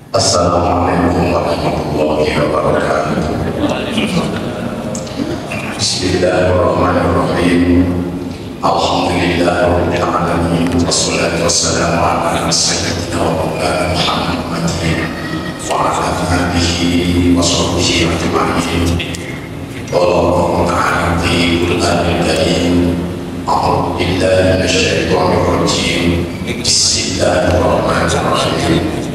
Assalamualaikum warahmatullahi wabarakatuh. Bismillahirrahmanirrahim. Alhamdulillahirabbil alamin. Wassalatu wassalamu ala sayyidina wa maulana Muhammadin wa ala alihi wa sahbihi ajma'in. Wallahu ta'ala fi qur'anil karim. A'udzu billahi minasyaitonir rajim. Bismillahirrahmanirrahim.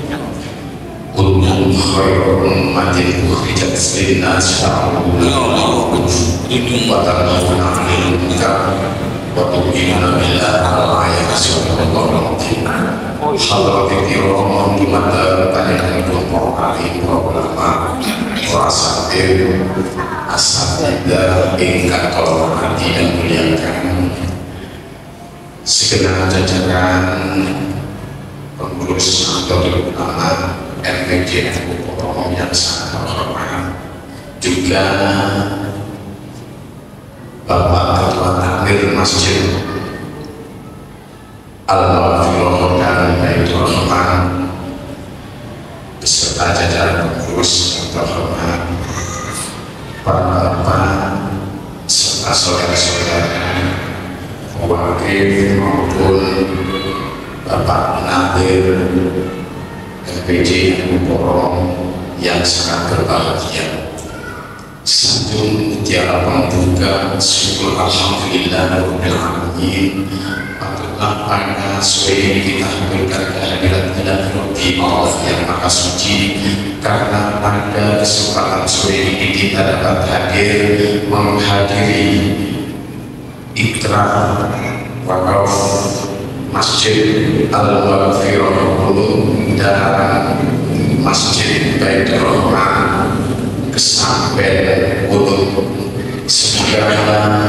Kuntum khairu ummatin ukhrijat lin-nas ta'muruna wa tanhauna 'anil munkar wa tu'minuna billahi wa yahsunukum hadratil kiram dimata panjenengan para alim wa ulama wa asatidzah ingkang kula dan muliakan segenap jajaran pengurus atau ulama RPJ yang sangat terhormat, juga Bapak Ketua Takmir Masjid Al-Maghfirah dan Baitur Rahman beserta jajaran pengurus yang terhormat, para bapak serta saudara-saudara wakil maupun Bapak Nadir RPJ Porong yang sangat berbahagia. Sanjung tiada pembuka syukur alhamdulillahirabbil alamin. Patutlah pada sore ini kita haturkan kehadiran Rabbi Allah yang Maha Suci, karena pada kesempatan sore ini kita dapat hadir menghadiri ikrar wakaf Masjid Al-Maghfirah dan Masjid Baitur Rahman kesampean untuk semoga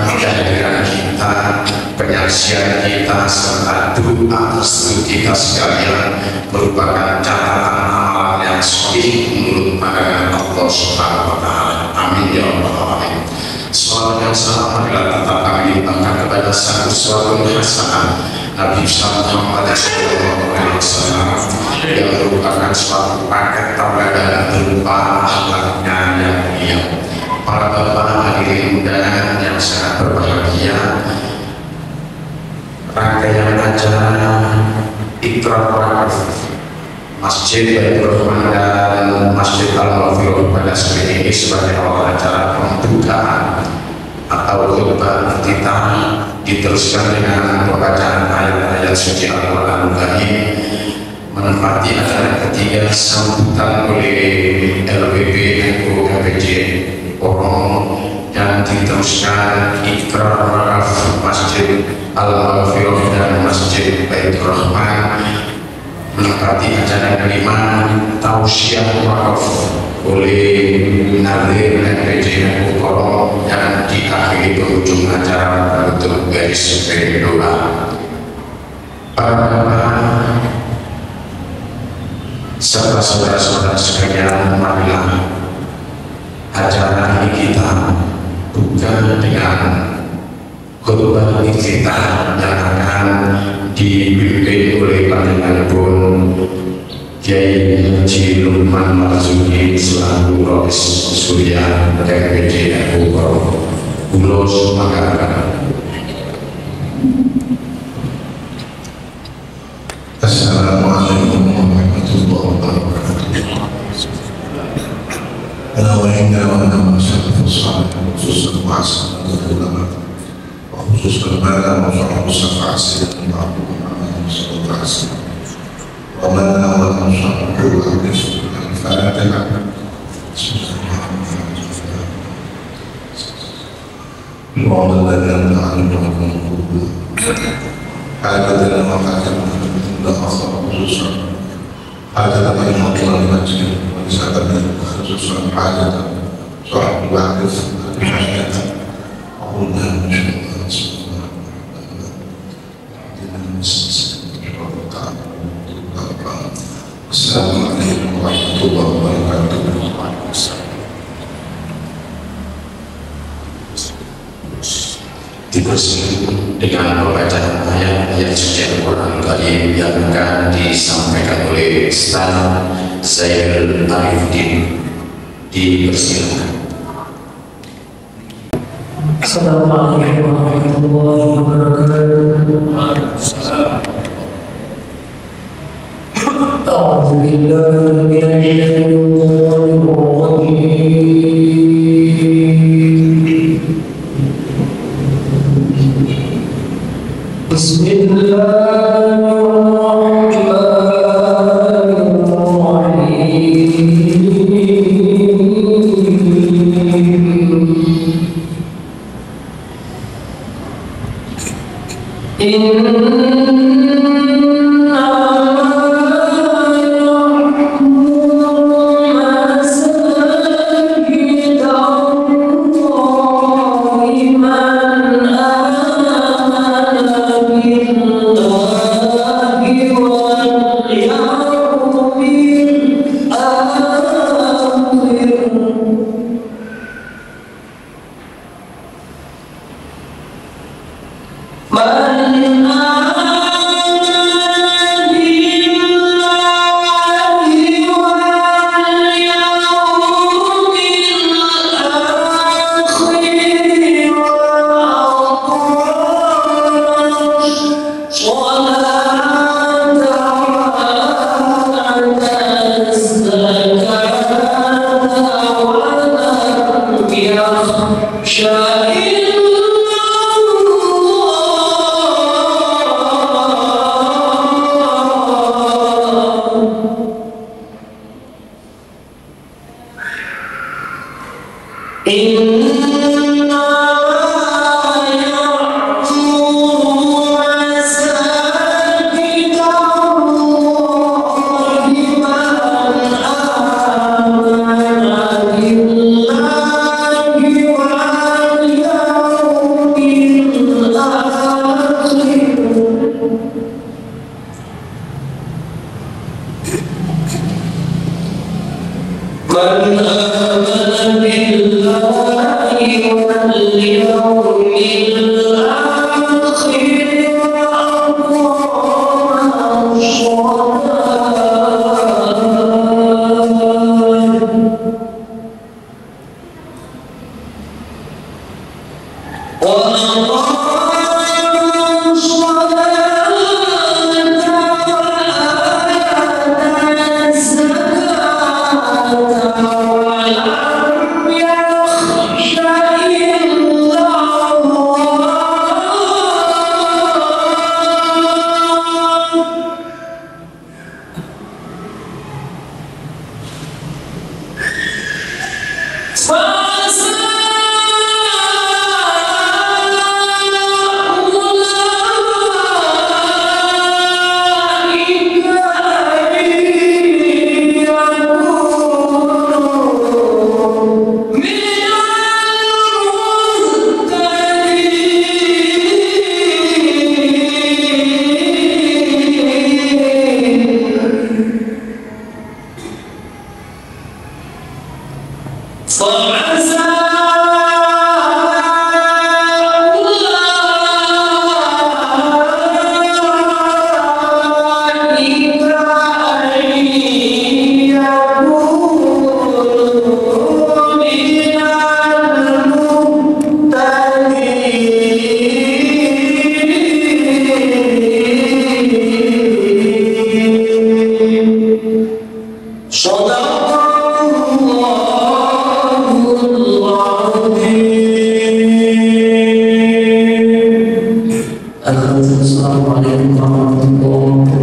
kehadiran kita, penyaksian kita serta doa restu kita sekalian merupakan catatan amal yang sahih menurut pandangan Allah Subhanahu wa taala. Amin ya rabbal alamin. Salawat dan salam adalah tetap kami limpahkan kepada sang uswatun hasanah Nabi Muhammad SAW yang merupakan suatu paket tauladan berupa akhlaknya yang mulia. Para bapak hadirin undangan yang sangat berbahagia, rangkaian acara ikrar wakaf Masjid Baitur Rahman dan Masjid Al-Maghfirah pada sore ini sebagai awal acara pembukaan atau khutbah kita diteruskan dengan pembacaan ayat-ayat suci Al-Quran Karim, menempati acara ketiga sambutan oleh LWB NU KPJ Porong, dan diteruskan ikrar wakaf Masjid Al-Maghfirah dan Masjid Baitur Rahman, menempati acara kelima tausiah wakaf oleh Nadir RPJ NU Porong, dan diakhiri penghujung acara untuk garis doa. Para bapak serta saudara-saudara sekalian, marilah acara ini kita buka dengan khutbah kita yang akan dipimpin oleh panjenenganipun Kiai Haji Lukman Marzuki selaku Rais Surya RPJ NU Porong. Kula sumangga. Assalamualaikum warahmatullahi wabarakatuh. Khusus kuasa ulama, khusus kepada masyarakat Assalamualaikum warahmatullahi wabarakatuh. Dibersih dengan pembacaan ayat-ayat suci Al-Quran Karim yang akan disampaikan oleh Ustaz Zainul Arifin, dipersilakan. Assalamualaikum warahmatullahi wabarakatuh. A'udzu billahi minasyaitonir rajim. Assalamualaikum warahmatullahi wabarakatuh.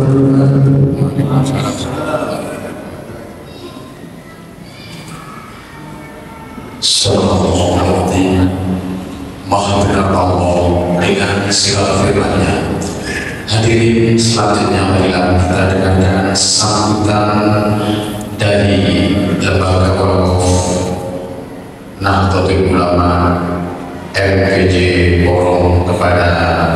Assalamualaikum. Maha benar Allah dengan segala firman-Nya. Hadirin selanjutnya, marilah kita dengarkan sambutan dari Lembaga Wakaf Nahdlatul Ulama MPJ Porong kepada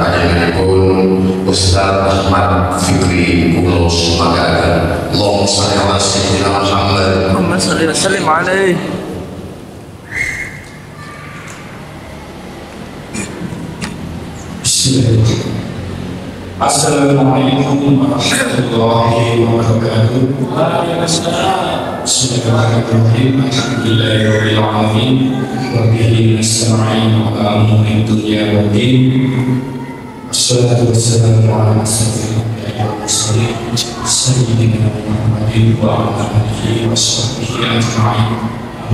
panjenenganipun Ustaz Ahmad Fikri Ulos Magadan. Allahumma shalli ala sayyidina Muhammad. Allahumma shalli wa sallim alaihi. Assalamualaikum warahmatullahi wabarakatuh. Bismillahirrahmanirrahim. Alhamdulillahirabbil alamin. Wa bihi nasta'in ala umuri dunya waddin. Wassalatu wassalamu ala asyrofil anbiya'i wal mursalin sayyidina Muhammadin wa ala alihi washabbihi ajma'in.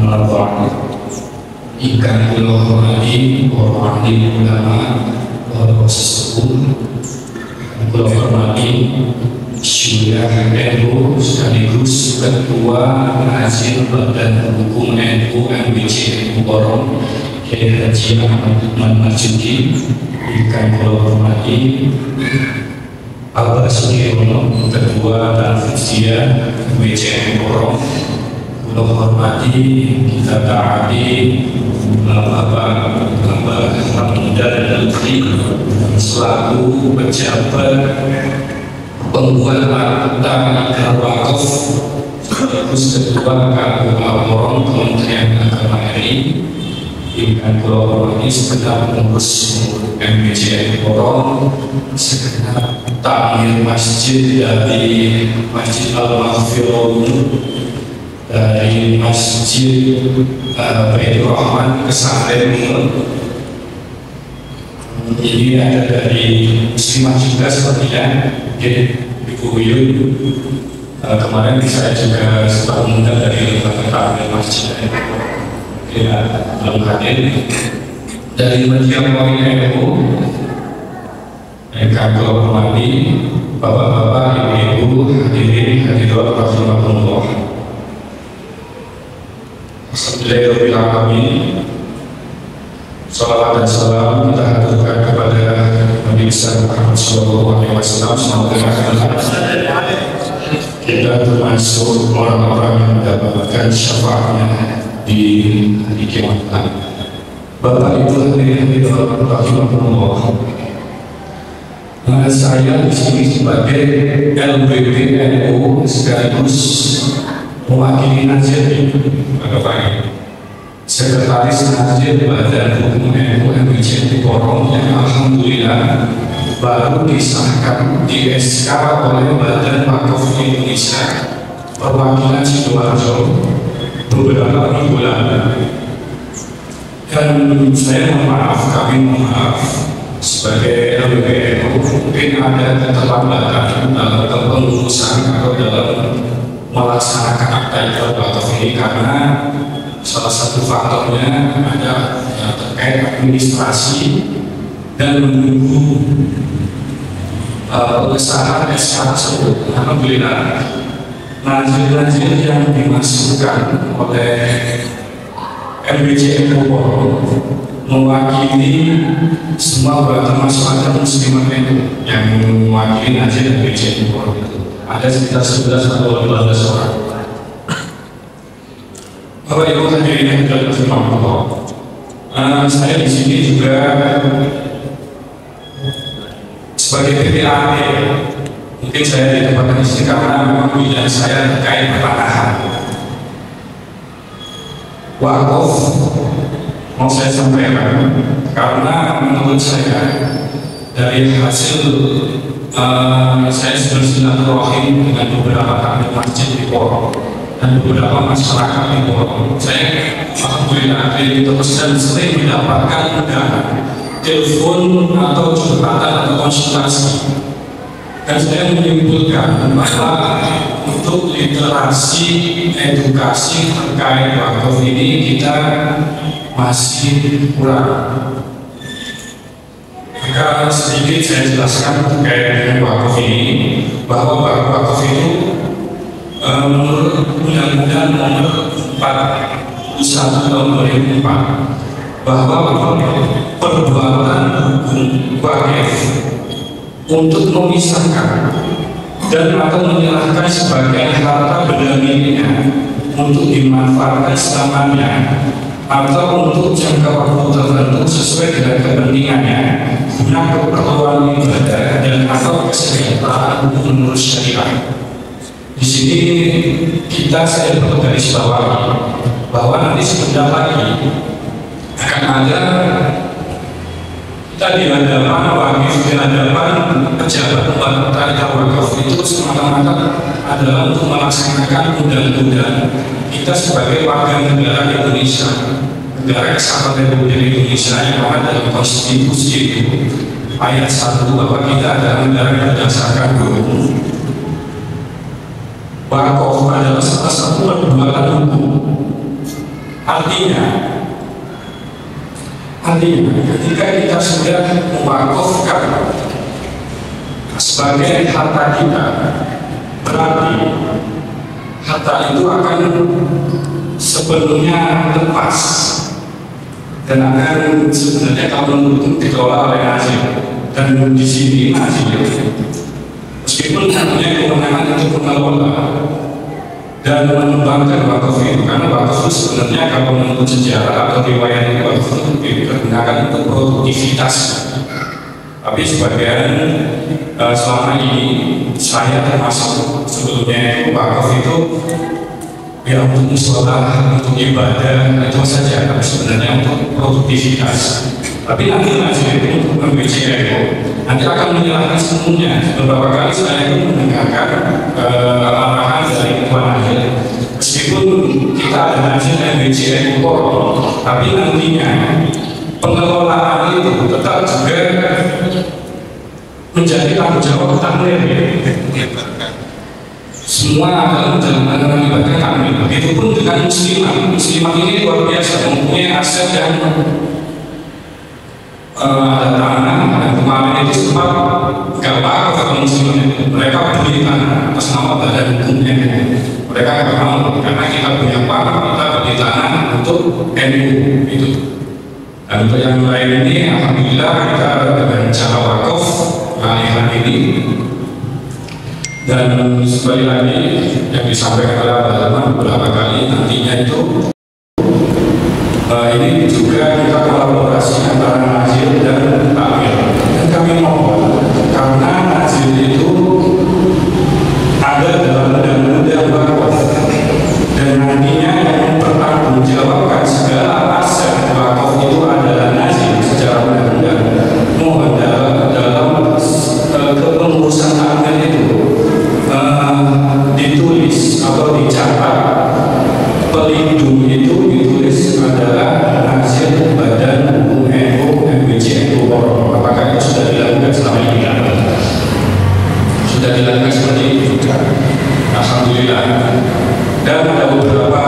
Amma ba'du. Ikan kula hormati para ahli ulama, para sesepuh, kula hormati Syura NU sekaligus Ketua Nazir Badan Hukum NU MBC Borong Kiai Haji Ahmad Lukman Marzuki. Ikan kula hormati Abah Sugiono Ketua Tanfidiyah MBC Borong. Kula hormati kita taati Bapak Muda dan Lutfi selaku pejabat pembuat akta nikah wakaf sekaligus ketua KUA Borong Kementerian Agama RI. Dengan kula hormati segenap pengurus MBC Borong, segenap takmir masjid dari Masjid Al-Mahfirun, dari Masjid Baitur Rahman Kesantren. Ini ada dari muslimah juga sepertinya, Ibu Uyun. Kemarin saya juga sempat mengundang dari lembaga takmir masjid, belum hadir. Dari Media Poin NU, kami hormati bapak-bapak, ibu-ibu, hadirin hadirat rahimahullah. Alhamdulillahirrahmanirrahim. Salawat dan salam kita haturkan kepada Nabi besar Muhammad SAW. Semoga kita termasuk orang-orang yang mendapatkan syafaatnya di hari kiamat. Bapak Ibu hadirin rahimahullah. Saya di sini sebagai LBB NU sekaligus mewakili Nazir Sekretaris Nazir Badan Hukum NU MBC Borong yang alhamdulillah baru disahkan di SK oleh Badan Wakaf Indonesia perwakilan Sidoarjo beberapa minggu lalu. Dan saya mohon maaf, kami mohon maaf sebagai LBB NU mungkin ada keterlambatan dalam kepengurusan atau dalam melaksanakan akta nikah wakaf ini karena salah satu faktornya ada yang terkait administrasi dan menunggu pengesahan SK tersebut. Alhamdulillah nazir-nazir yang dimasukkan oleh MBC Borong mewakili semua termasuk ada muslimah NU yang mewakili nazir MBC Borong itu. Ada sekitar 11 atau 12 orang. Bapak Ibu hadirin yang dirahmati Allah, saya di sini juga sebagai PPAT. Mungkin saya ditempatkan di sini karena memang bidang saya terkait pertanahan. Wakaf mau saya sampaikan karena menurut saya dari hasil saya sudah silaturahim dengan beberapa takmir masjid di Borong dan beberapa masyarakat di Borong. Saya alhamdulillah terus dan sering mendapatkan undangan telepon atau curhatan atau konsultasi. Dan saya menyimpulkan bahwa untuk literasi edukasi terkait wakaf ini kita masih kurang. Maka sedikit saya jelaskan terkait dengan wakaf ini, bahwa wakaf itu menurut Undang-Undang Nomor 41 Tahun 2004 bahwa perbuatan hukum wakaf untuk memisahkan dan atau menyerahkan sebagai harta benda miliknya untuk dimanfaatkan selamanya atau untuk jangka waktu tertentu sesuai dengan kepentingannya guna keperluan ibadah dan atau kesejahteraan menurut syariat. Di sini saya perlu garis bawahi bahwa nanti sebentar lagi akan ada kita di hadapan wakif, di hadapan pejabat lembaga tarikat wakaf itu semata-mata adalah untuk melaksanakan undang-undang kita sebagai warga negara Indonesia, negara kesatuan Republik Indonesia yang ada dalam konstitusi itu ayat 1 bahwa kita adalah negara yang berdasarkan hukum. Wakaf adalah salah satu perbuatan hukum. Artinya ketika kita sudah mewakafkan sebagai harta kita, berarti harta itu akan sepenuhnya lepas dan akan sebenarnya kalau menurut dikelola oleh Nazir. Dan di sini Nazir meskipun punya kewenangan untuk mengelola dan mengembangkan wakaf itu, karena wakaf itu sebenarnya kalau menurut sejarah atau riwayat ini wakaf itu digunakan untuk produktivitas. Tapi sebagian selama ini saya termasuk sebelumnya itu wakaf itu ya untuk musola, untuk ibadah itu saja, tapi sebenarnya untuk produktivitas. Tapi nanti itu untuk MBCEO nanti akan menyerahkan semuanya. Beberapa kali saya itu mendengarkan arahan dari Tuan Nazir, meskipun kita ada Nazir MBCEO, tapi nantinya pengelolaan itu tetap juga menjadi tanggung jawab takmir. Semua adalah menjalankan ibadah takmir. Begitupun dengan muslimat ini luar biasa, mempunyai aset dan ada tanah, dan kemarin itu sempat gak apa kalau muslimin itu mereka beli tanah atas nama badan hukumnya. Mereka gak mau karena kita punya tanah, kita beli tanah untuk NU itu. Dan untuk yang lain ini alhamdulillah kita dengan cara wakaf alihan ini. Dan sekali lagi yang disampaikan oleh Pak Dalman beberapa kali nantinya itu ini juga kita kolaborasi antara Nazir dan takmir. Dan kami mohon karena Nazir itu ada dalam undang-undang wakaf dan nantinya yang mempertanggungjawabkan segala aset wakaf itu adalah Nazir secara undang-undang. Mohon dalam kepengurusan takmir itu ditulis atau dicatat pelindung itu ditulis adalah Nazir Badan Hukum NU MBCEO. Apakah itu sudah dilakukan selama ini? Sudah dilakukan seperti itu. Alhamdulillah. Dan ada beberapa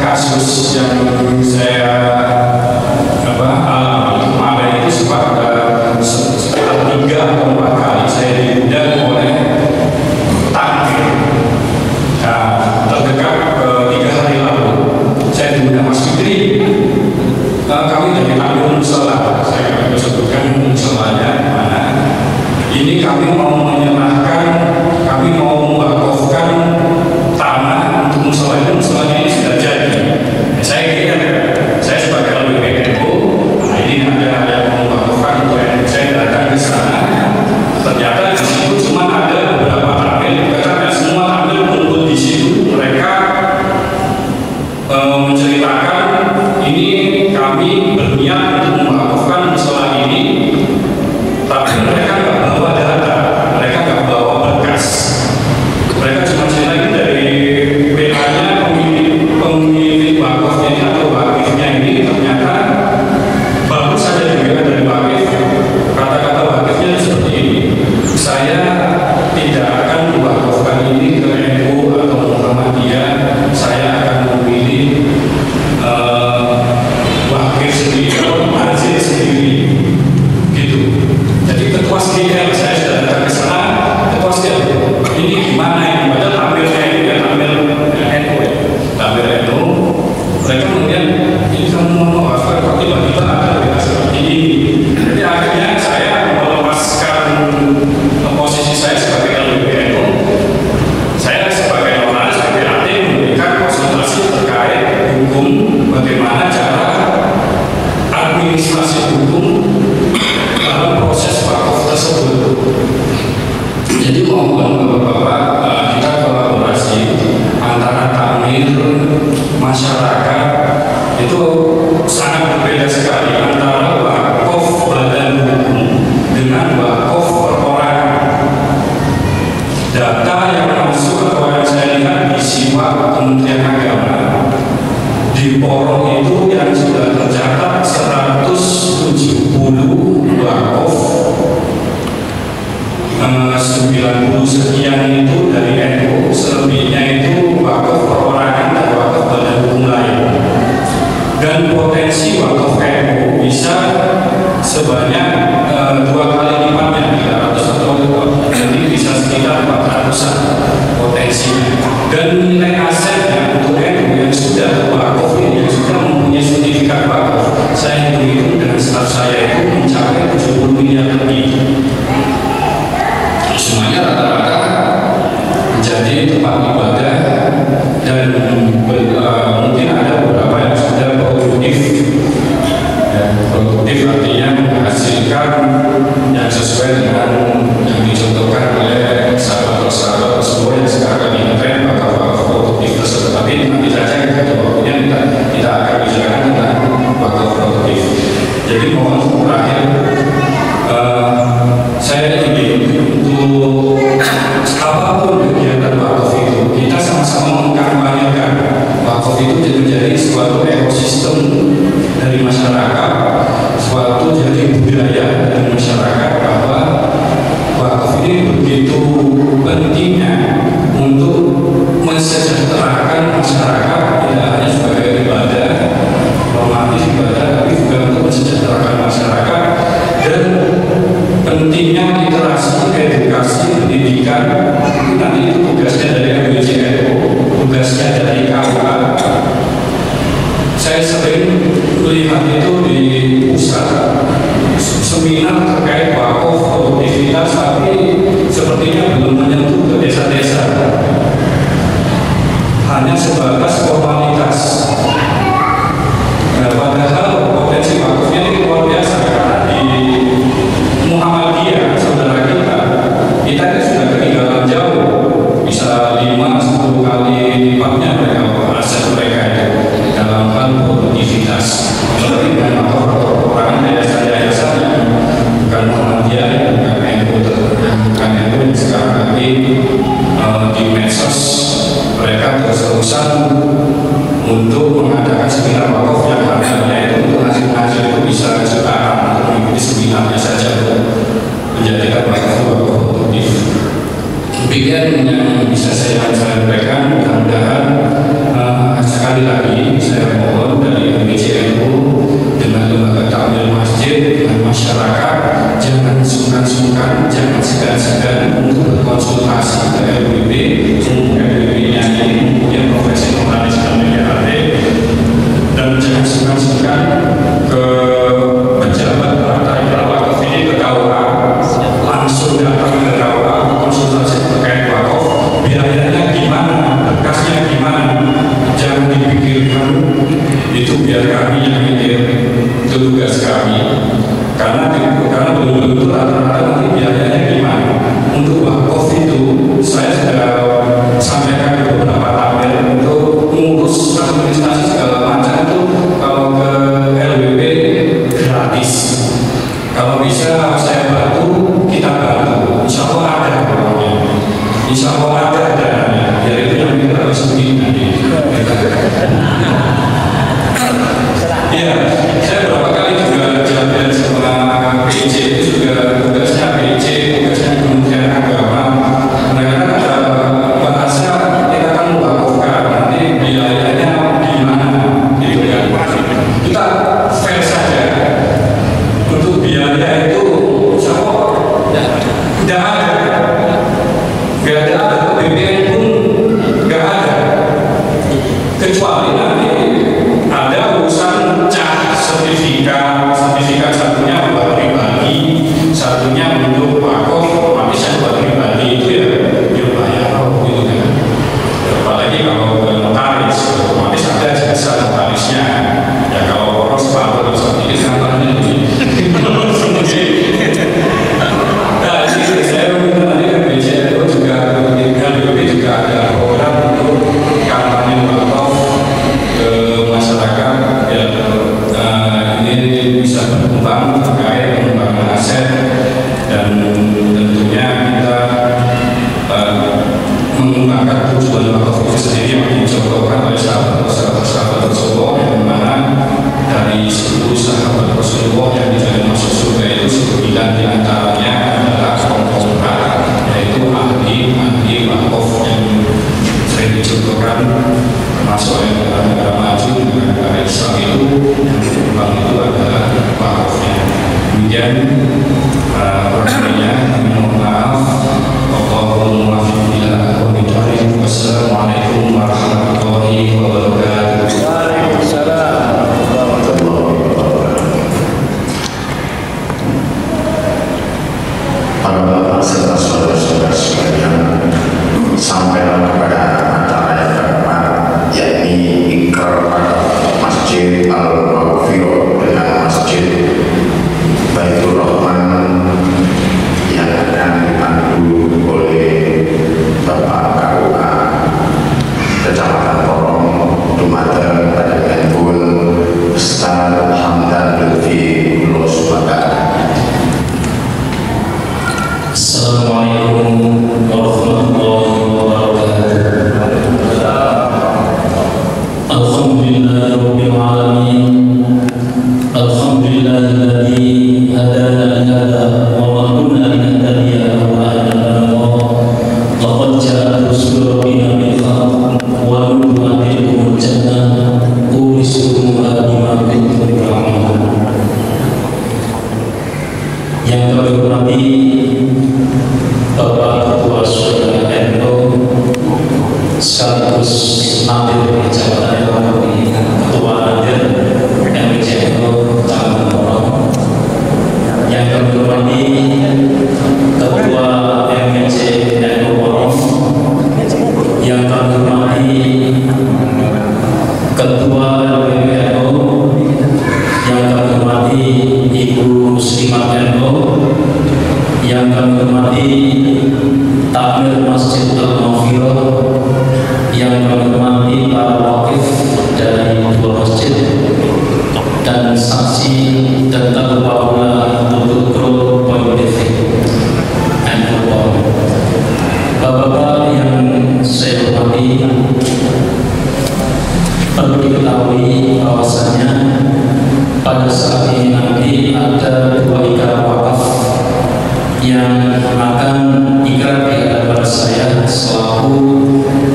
kasus yang saya alami kemarin itu sempat sekitar 3 atau 4 kali saya diundang oleh takmir. Terdekat 3 hari lalu saya diundang Mas Fitri, kami dari takmir musola, saya akan sebutkan musolanya mana. Ini kami mau menyerahkan, kami mau mewakafkan tanah untuk musola ini. Musolanya ini sudah jadi. Saya kira saya sebagai LBPNU, nah ini ada yang mau mewakafkan untuk saya datang ke sana. Ternyata di situ cuma ada beberapa takmir, karena semua takmir kumpul di situ. Mereka menceritakan ini kami berniat untuk mewakafkan musola ini, tapi mereka nggak bawa data, mereka nggak bawa berkas. Mereka cuma cerita dari PA-nya pemilik wakafnya ini atau wakifnya ini ternyata baru saja diberikan dari wakif. Kata-kata wakifnya seperti ini, saya tidak akan mewakafkan ini ke NU atau Muhammadiyah, saya akan memilih wakil sendiri atau Nazir sendiri gitu. Jadi ketua SDL saya sudah datang ke sana, ketua SDL ini gimana ini, padahal tampilnya ini ya tampil NU mereka kemudian ini kamu mau mewakafkan kok tiba-tiba ada berita seperti ini. Jadi akhirnya saya melepaskan posisi saya sebagai LBPNU, saya sebagai orang sebagai memberikan konsultasi terkait hukum, bagaimana cara administrasi hukum dalam proses wakaf tersebut. Jadi mohon Bapak-bapak, kita kolaborasi antara takmir, masyarakat itu sangat berbeda sekali antara wakaf badan hukum Kementerian Agama di Porong itu yang sudah tercatat 170 wakaf, 90 sekian itu dari NU, selebihnya itu wakaf perorangan dan wakaf badan hukum lain. Dan potensi wakaf NU bisa sebanyak 2 kali lipatnya, 300 atau jadi bisa sekitar 400-an potensinya. Dan nilai asetnya untuk NU yang sudah wakaf ini, yang sudah mempunyai sertifikat wakaf, saya hitung dengan staff saya itu mencapai 70 miliar lebih. Semuanya rata-rata menjadi tempat ibadah dan mungkin ada beberapa yang sudah produktif. Produktif artinya menghasilkan yang sesuai dengan yang dicontohkan oleh sahabat-sahabat semua yang sekarang lagi ngetren wakaf produktif tersebut. Tapi nanti saja kita waktunya kita akan bicarakan tentang wakaf produktif. Jadi mohon terakhir saya ingin untuk apapun kegiatan wakaf itu kita sama-sama mengkampanyekan wakaf itu menjadi suatu ekosistem dari masyarakat, suatu jadi budaya dari masyarakat, bahwa wakaf ini begitu pentingnya untuk mensejahterakan masyarakat, tidak hanya sebagai ibadah, normatif ibadah, tapi juga untuk mensejahterakan masyarakat. Dan pentingnya literasi, edukasi, pendidikan, nanti itu tugasnya dari MWJNU, tugasnya dari KUA. Saya sering melihat itu di pusat seminar terkait wakaf produktivitas, tapi sepertinya belum menyentuh ke desa-desa, hanya sebatas formalitas. Nah, padahal potensi wakafnya ini luar biasa, karena di Muhammadiyah saudara kita kan sudah ketinggalan jauh, bisa 5-10 kali lipatnya mereka aset mereka itu dalam hal produktivitas. Seperti dengan orang yayasan-yayasan yang bukan Muhammadiyah, bukan NU, bukan NU yang sekarang lagi di medsos mereka terus-terusan untuk mengadakan seminar wakaf yang harganya itu untuk hasil-hasil itu bisa jutaan untuk mengikuti seminarnya saja untuk menjadikan wakaf produktif. Demikian yang bisa saya sampaikan. Mudah-mudahan sekali lagi saya mohon dari MWJNU dengan lembaga takmir masjid, dengan masyarakat, jangan sungkan-sungkan, jangan segan-segan untuk berkonsultasi ke LWB. LWB-nya ini punya profesi notaris dan PRT, dan jangan sungkan-sungkan ke pejabat partai wakaf ini, ke KUA, langsung datang ke KUA konsultasi terkait wakaf, biayanya gimana, berkasnya gimana, jangan dipikirkan itu biar kami yang mikir, itu tugas kami, karena belum tentu rata-rata nanti biayanya gimana. Untuk wakaf itu saya sudah sampaikan ke beberapa tampil untuk mengurus administrasi segala macam itu kalau ke LWB gratis. Kalau bisa saya bantu, kita bantu. Insya Allah ada uangnya, insya Allah ada dananya. Biar itu yang kita harus begini nanti. Iya, saya berapa kali juga jalan sama PJ itu juga tugasnya PJ, tugasnya Kementerian Agama. Mereka kan ada bahasa, kita kan mewakafkan nanti biayanya di mana, gitu kan? Kita fair saja. Untuk biaya itu, insya Allah tidak ada. Nggak ada, BPN pun nggak ada. Kecuali nanti ada urusan cat sertifikat satunya buat pribadi, satunya untuk wakaf, habisnya buat pribadi, itu ya bayar gitu kan. Apalagi kalau notaris, otomatis ada jasa notarisnya. Ya kalau orang sepatu seperti ini kantornya nah, ini saya minta nanti ke BJ itu juga ada program untuk kampanye wakaf termasuk negara maju, negara Islam itu yang berkembang itu adalah wakafnya. Kemudian pertanyaannya kami mohon maaf. Wassalamualaikum warahmatullahi wabarakatuh. Para bapak serta saudara-saudara sekalian, sampailah kepada acara yang pertama, yakni ikrar Masjid Al-Maghfirah dengan Masjid Baitur Rahman yang akan dipandu oleh Bapak KUA Kecamatan Porong Dumateng Padanganpun Ustaz Hamdan Lutfi Kulos Makassar. Assalamualaikum warahmatullahi wabarakatuh. Alhamdulillahirabbil alamin. Alhamdulillahilladzi hadana li hadza wa ma kunna linahtadiya lawla an hadana. Laqad ja'a rusul rabbina bil haqq wa nu'minu jannah urisuha bima kuntum ta'malun. Yang kami hormati Bapak Ketua Saudara NU sekaligus Nadir Kecamatan Porong, Ketua Nadir MPCNU Kecamatan Porong. Yang kami hormati Ketua MPCNU Porong, yang kami hormati Ketua LPPNU, yang kami hormati Ibu Muslimat NU, yang kami hormati Takmir Masjid Al-Maghfirah, yang kami hormati para wakif dari dua masjid dan saksi dan taqwa untuk kru politik NU. Bapak-bapak yang saya hormati, perlu diketahui bahwasannya pada saat ini nanti ada dua ikrar wakaf yang akan ikrar di hadapan saya selaku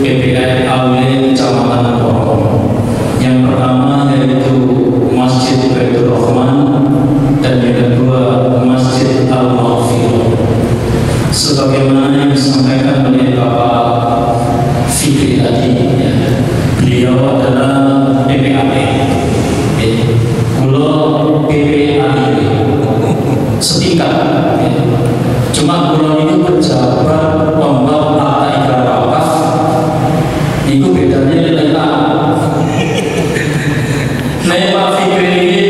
PPI AW Kecamatan Porong. Yang pertama yaitu Masjid Baitur Rahman dan yang kedua Masjid Al-Maghfirah. Sebagaimana yang disampaikan oleh Bapak Fikri tadi, ya, beliau adalah PPAP. Kulo PPAP setingkat. Cuma kulo itu pejabat pembuat akta ikrar wakaf. Itu bedanya dengan Pak Fikri ini.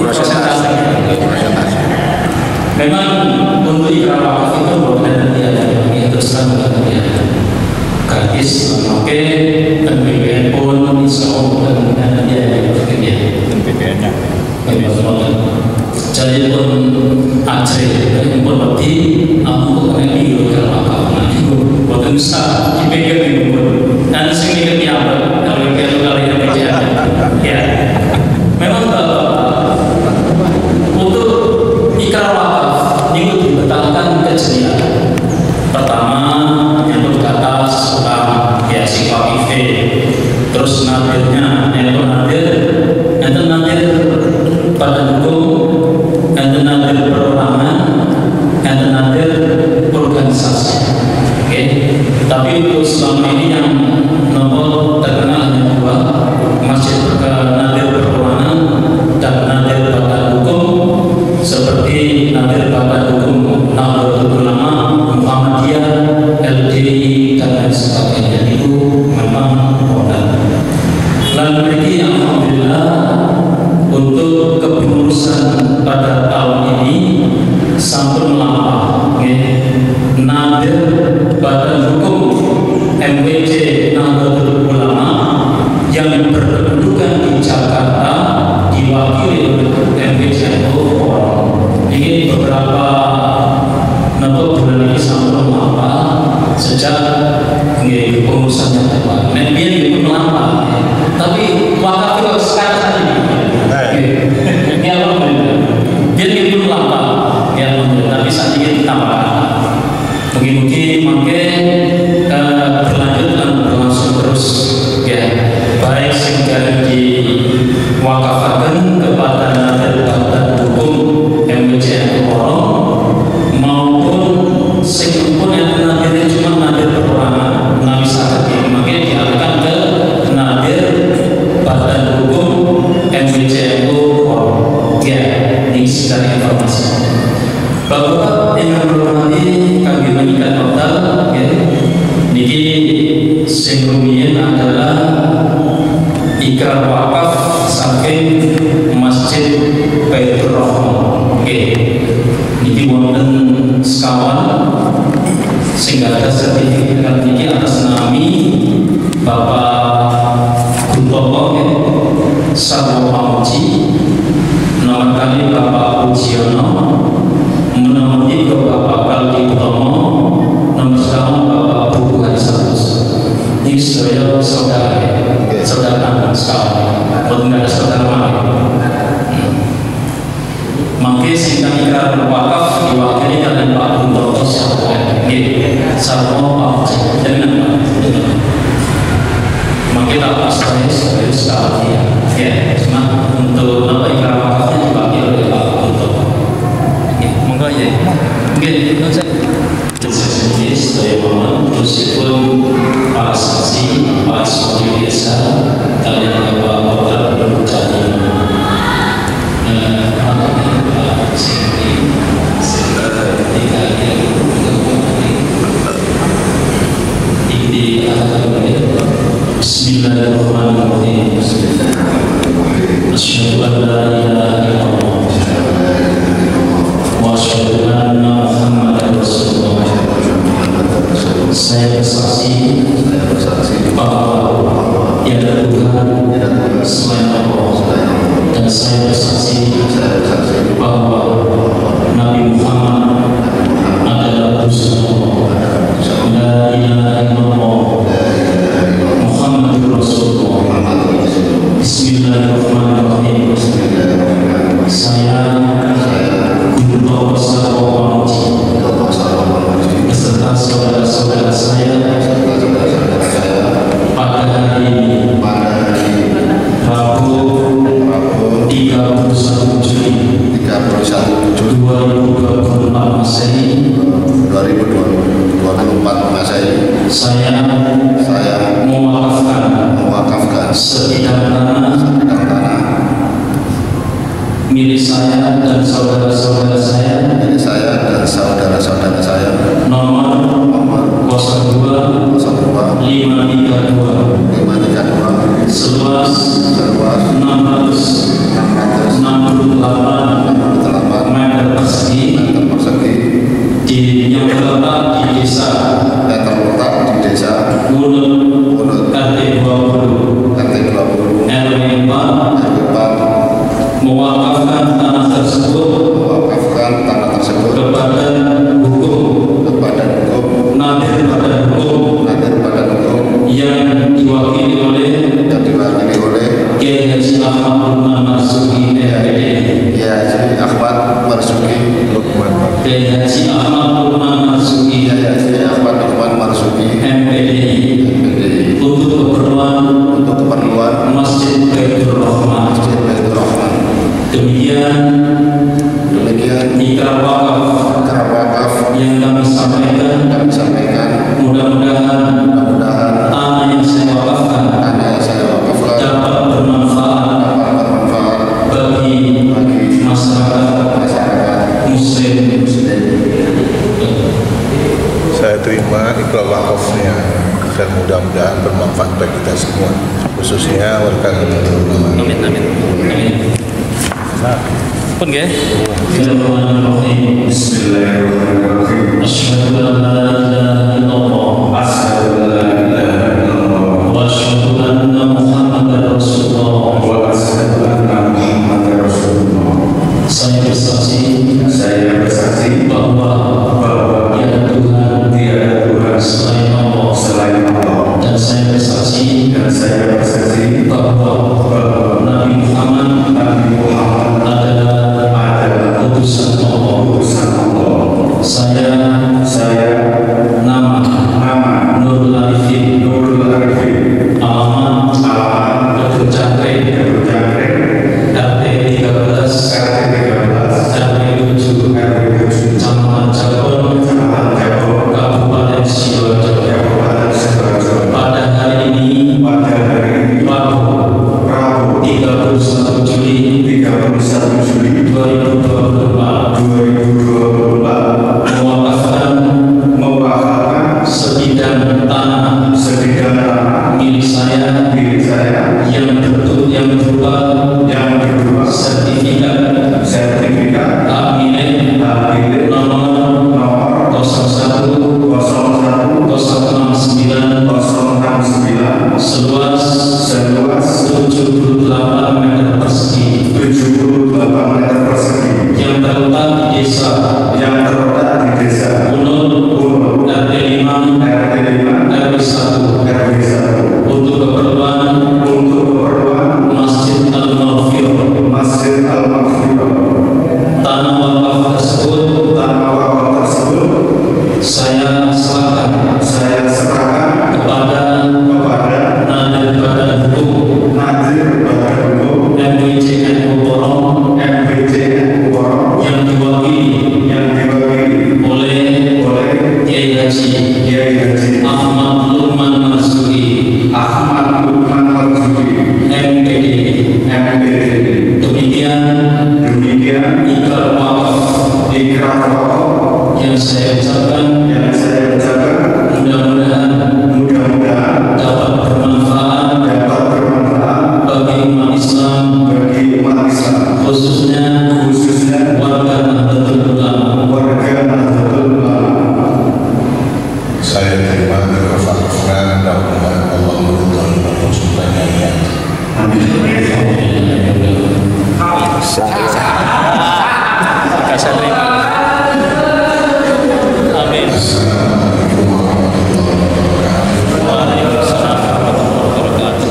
Prosentase. Memang untuk ikrar wakaf itu boleh nanti terus gratis, oke, dan BPN pun insya Allah dan dia bekerja BPN-nya. Jadi pun aceh, pun berarti aku kena biru kalau apa itu, bukan bisa dipikir itu, dan sini apa kalau kalian kerja, ya. Memang untuk ikrar wakaf itu dibatalkan kejadian. Pertama, yang ke atas ya si wakife, terus nadirnya, itu nadir pada hukum, itu nadir perorangan, itu nadir organisasi. Oke, tapi untuk selama ini yang nomor terkenal hanya dua, masjid nadir perorangan dan nadir pada hukum, seperti nadir pada hukum Nahdlatul Ulama, Muhammadiyah, LDI dan lain sebagainya. Itu memang modal. Lalu lagi alhamdulillah untuk kepengurusan pada tahun ini sampun melampau. Nadir pada hukum MWC Nahdlatul Ulama yang berkedudukan di Jakarta diwakili oleh MWC ini beberapa bulan ini sampai melampau sejak pengurusannya tepat. Memang itu melampau, tapi wakaf itu sekarang tadi. Ini alhamdulillah. Dia itu melampau, ya alhamdulillah. Tapi saat ini ditambahkan. Mungkin Niki mangke berlanjut dan berlangsung terus ya, baik sehingga diwakafkan kepada badan hukum MWCN Keporo maupun sing pun yang nadirnya cuma nadir perorangan nabi sakit maka dialihkan ke nadir badan hukum MWCN Keporo ya. Ini secara informasi Bapak yang berhormati kami mengikat total ya. Niki sing rumiyin adalah ikrar wakaf saking Masjid Baitur Rahman. Oke, niki wonten sekawan sing ada sertifikat niki atas nami Bapak Guntopo ya, Sarwo Pamuji, nomor kali Bapak Pujiono, nomor 3 Bapak Kaldi Utomo, nomor 1 Bapak Buku Harisabus. Ini saudara kandung sekawan, bukan ada saudara mari. Mangke singkang ikrar wakaf diwakili oleh Pak Guntopo Sarwo Pamuji. Jangan mangke tak saya sekawan ya. Cuma untuk apa ikrar wakafnya diwakili oleh Pak Guntopo. Monggo ya. Nggih, saya mohon meskipun para saksi, para seperti biasa, kalian Bapak berbicara. Bismillahirrahmanirrahim. Asyhadu an la ilaha illallah wa asyhadu anna Muhammadar Rasulullah. Saya bersaksi bahwa tiada Tuhan selain Allah, dan saya bersaksi bahwa Nabi Muhammad adalah utusan Allah. La ilaha illallah Muhammadur Rasulullah. Bismillahirrahmanirrahim. Saya Guntopo Sarwo Pamuji beserta saudara-saudara saya pada hari ini Rabu 31 Juli 2024 Masehi. Saya mewakafkan sebidang tanah milik saya dan saudara-saudara saya, nomor 02 532 seluas 668 meter persegi yang terletak di desa Ulut RT 20 RW 4 mewakafkan tanah tersebut kepada hukum nadir badan hukum yang diwakili oleh Kiai Haji Ahmad Lukman Marzuki MPD. Kiai Haji Ahmad Lukman Marzuki MPD untuk keperluan Masjid Baitur Rahman. Demikian ikrar wakaf yang kami sampaikan. Mudah-mudahan tanah yang saya wakafkan dapat bermanfaat bagi masyarakat Muslim. Saya terima ikrar wakafnya dan mudah-mudahan bermanfaat bagi kita semua, khususnya warga ulama. Amin. Pun nggih. Bismillahirrahmanirrahim. Asyhadu an la ilaha illallah wa asyhadu anna Muhammadar Rasulullah. Saya bersaksi bahwa tiada Tuhan selain Allah, dan saya bersaksi bahwa Nabi Muhammad adalah utusan Allah. Saya saya ucapkan mudah-mudahan dapat bermanfaat bagi umat Islam, khususnya warga Nahdlatul Ulama. Saya terima kefahaman dan Allah meridhai persembahannya. Saya terima. Amin. Assalamualaikum warahmatullahi wabarakatuh. Waalaikumsalam warahmatullahi wabarakatuh.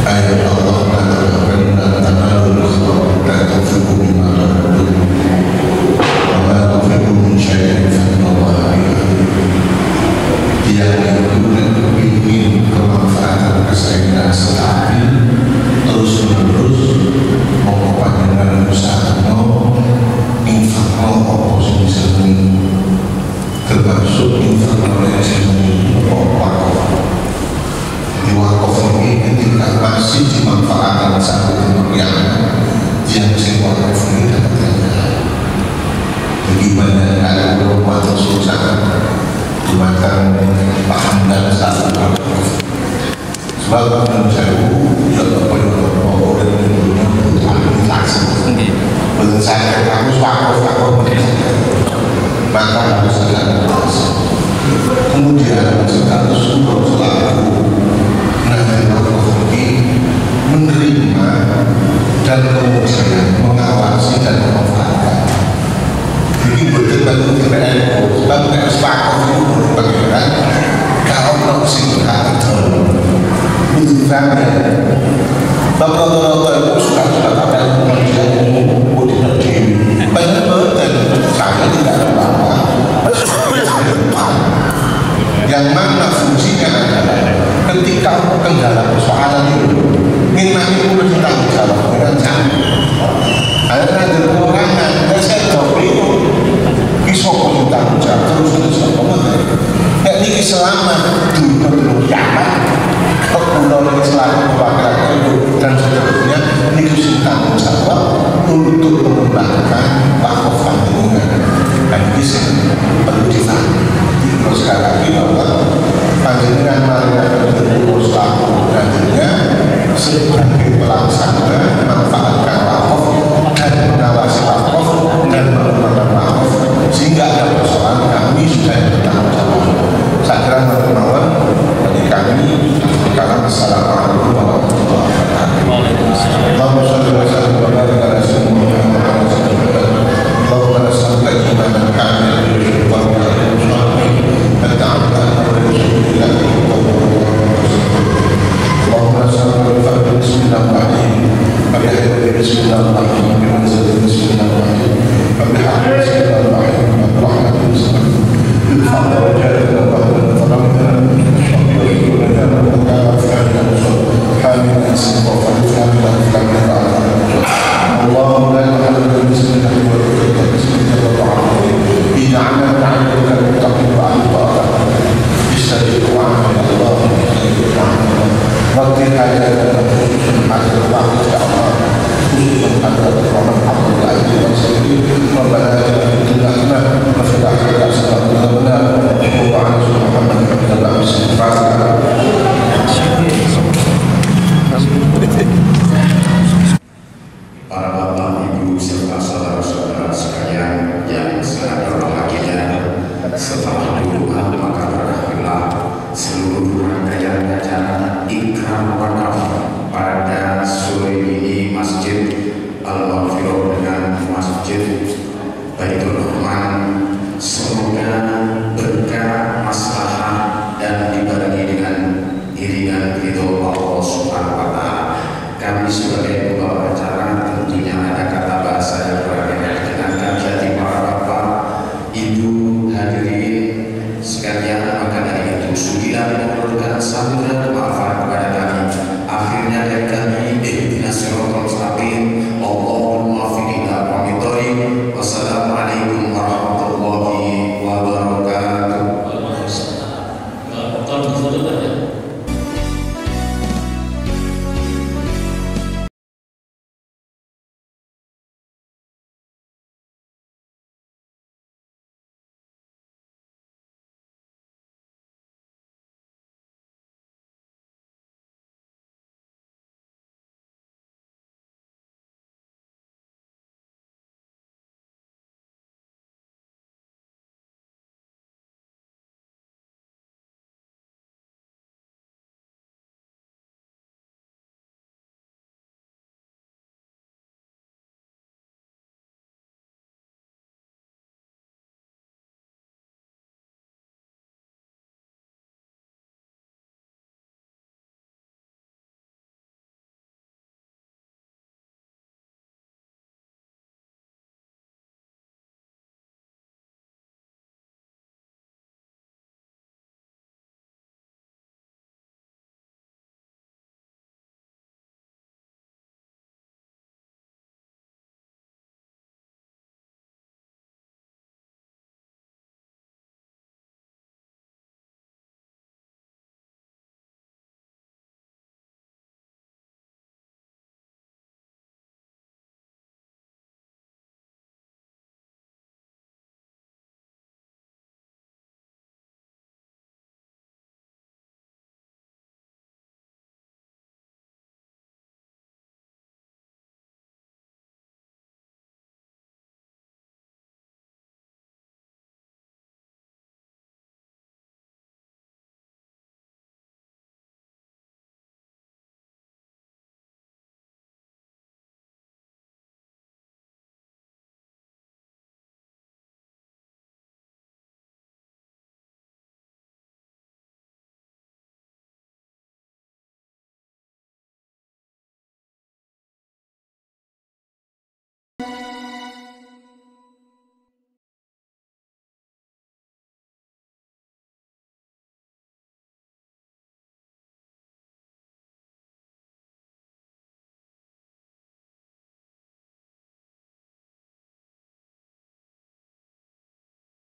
ayat Allah mengatakan dan tanalul khairat la tunfiqu mimma tuhibun wa ma tunfiqu min syai'in fa inna Allaha bihi. Dia yang ingin kemanfaatan kesehatan stabil terus menerus mengupayakan usaha infak oposisi termasuk infak wakaf. Di wakaf ini ketika masih dimanfaatkan sampai yang sewa wakaf ini dapatkan. Bagaimana kalau rumah susah dimakan paham dan satu wakaf. Sebab menurut saya ya orang yang punya laksana. Menurut saya harus wakaf maka harus ada kemudian harus selaku menerima dan kemudian mengawasi dan memanfaatkan. Jadi betul-betul TPN sebab tidak sepakat itu bagaimana kalau sing berhati betul banget. Bapak-bapak itu sudah ada pengajian umum budaya dewi banyak banget saya tidak ada apa-apa yang mana fungsinya adalah ketika kendala persoalan itu minat itu harus ditanggung jawab dengan cara ada kekurangan dan saya jawab itu bisa ditanggung jawab terus dan ini selama dulu kiamat kemudian selalu mewakilkan itu dan seterusnya ini harus ditanggung jawab untuk mengembangkan wakaf lingkungan dan bisa perlu difahami. Terus sekali lagi bahwa panjenengan marilah berurus laku nantinya sebagai pelaksana manfaatkan wakaf dan mengawasi wakaf dan mengembangkan wakaf sehingga ada persoalan kami sudah bertanggung jawab. Saya kira teman-teman bagi kami karena Assalamualaikum warahmatullahi wabarakatuh. Allahumma shalli wa sallim wa barik ala sayyidina Muhammad Allahumma salli ala kami Baitul Rahman